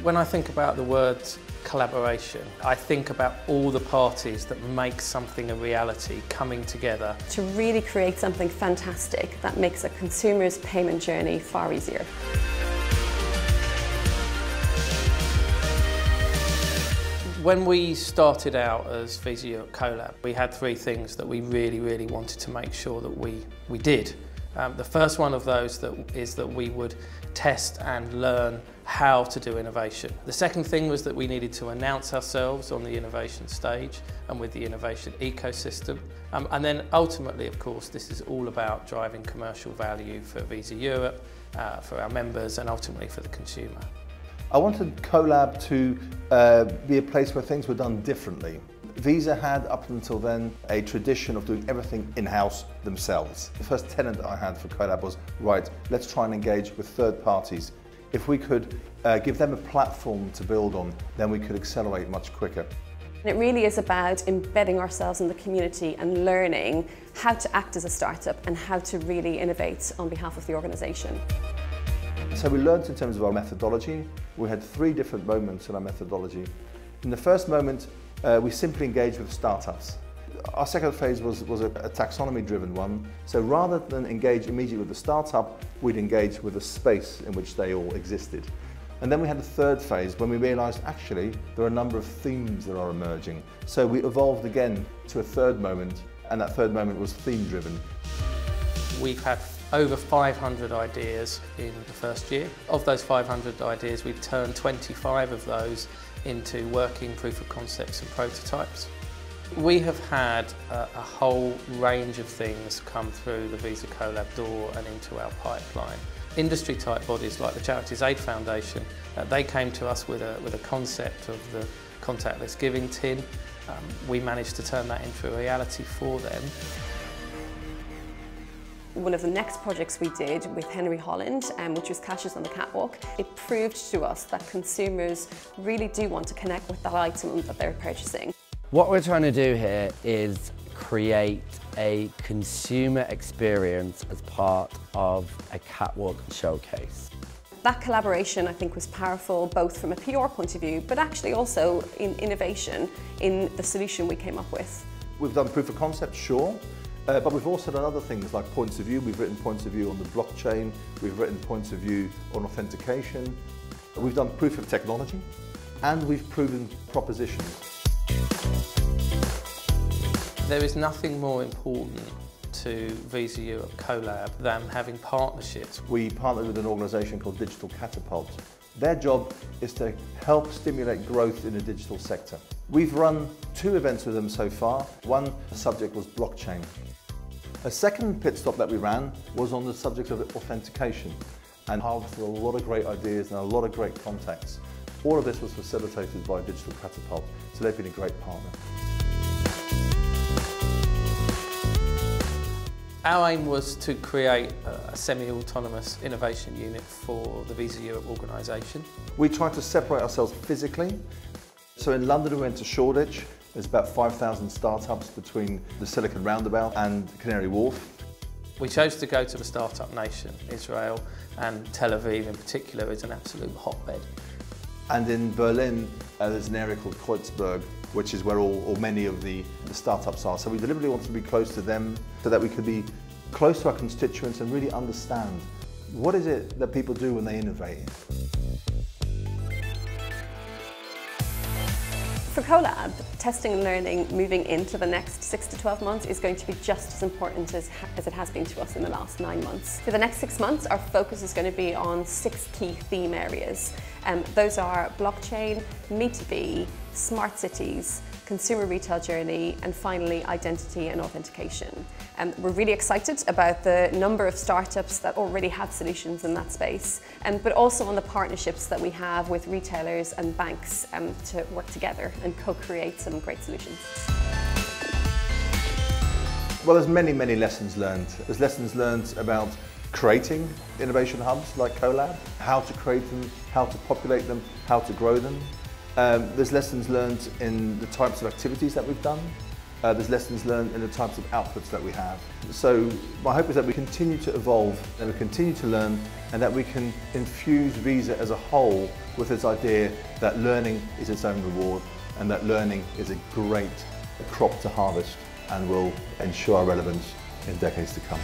When I think about the word collaboration, I think about all the parties that make something a reality coming together. To really create something fantastic that makes a consumer's payment journey far easier. When we started out as Visa Europe Collab, we had three things that we really wanted to make sure that we did. The first one of those is that we would test and learn how to do innovation. The second thing was that we needed to announce ourselves on the innovation stage and with the innovation ecosystem. And then ultimately, of course, this is all about driving commercial value for Visa Europe, for our members, and ultimately for the consumer. I wanted Collab to be a place where things were done differently. Visa had, up until then, a tradition of doing everything in-house themselves. The first tenet that I had for Collab was, right, let's try and engage with third parties. If we could give them a platform to build on, then we could accelerate much quicker. It really is about embedding ourselves in the community and learning how to act as a startup and how to really innovate on behalf of the organisation. So we learned in terms of our methodology. We had three different moments in our methodology. In the first moment, we simply engaged with startups. Our second phase was a taxonomy-driven one. So rather than engage immediately with the startup, we'd engage with the space in which they all existed. And then we had a third phase when we realised actually there are a number of themes that are emerging. So we evolved again to a third moment, and that third moment was theme-driven. We've had over 500 ideas in the first year. Of those 500 ideas, we've turned 25 of those into working proof of concepts and prototypes. We have had a whole range of things come through the Visa Collab door and into our pipeline. Industry type bodies like the Charities Aid Foundation, they came to us with a concept of the contactless giving tin. We managed to turn that into a reality for them. One of the next projects we did with Henry Holland, which was Cashes on the Catwalk, it proved to us that consumers really do want to connect with that item that they're purchasing. What we're trying to do here is create a consumer experience as part of a catwalk showcase. That collaboration, I think, was powerful both from a PR point of view, but actually also in innovation in the solution we came up with. We've done proof of concept, sure. But we've also done other things like points of view. We've written points of view on the blockchain. We've written points of view on authentication. We've done proof of technology, and we've proven propositions. There is nothing more important to Visa Europe Collab than having partnerships. We partnered with an organisation called Digital Catapult. Their job is to help stimulate growth in the digital sector. We've run 2 events with them so far. One, the subject was blockchain. A second pit stop that we ran was on the subject of authentication, and harvested a lot of great ideas and a lot of great contacts. All of this was facilitated by Digital Catapult, so they've been a great partner. Our aim was to create a semi-autonomous innovation unit for the Visa Europe organisation. We tried to separate ourselves physically. So in London we went to Shoreditch. There's about 5,000 startups between the Silicon Roundabout and Canary Wharf. We chose to go to the startup nation, Israel, and Tel Aviv in particular is an absolute hotbed. And in Berlin there's an area called Kreuzberg, which is where all many of the startups are. So we deliberately wanted to be close to them so that we could be close to our constituents and really understand what is it that people do when they innovate. For Collab, testing and learning moving into the next 6 to 12 months is going to be just as important as it has been to us in the last 9 months. For the next 6 months, our focus is going to be on 6 key theme areas. Those are blockchain, Me2B, smart cities, consumer retail journey, and finally identity and authentication. We're really excited about the number of startups that already have solutions in that space, but also on the partnerships that we have with retailers and banks to work together and co-create some great solutions. Well, there's many lessons learned. There's lessons learned about creating innovation hubs like Collab, how to create them, how to populate them, how to grow them. There's lessons learned in the types of activities that we've done. there's lessons learned in the types of outputs that we have. So my hope is that we continue to evolve and we continue to learn, and that we can infuse Visa as a whole with this idea that learning is its own reward, and that learning is a great crop to harvest and will ensure our relevance in decades to come.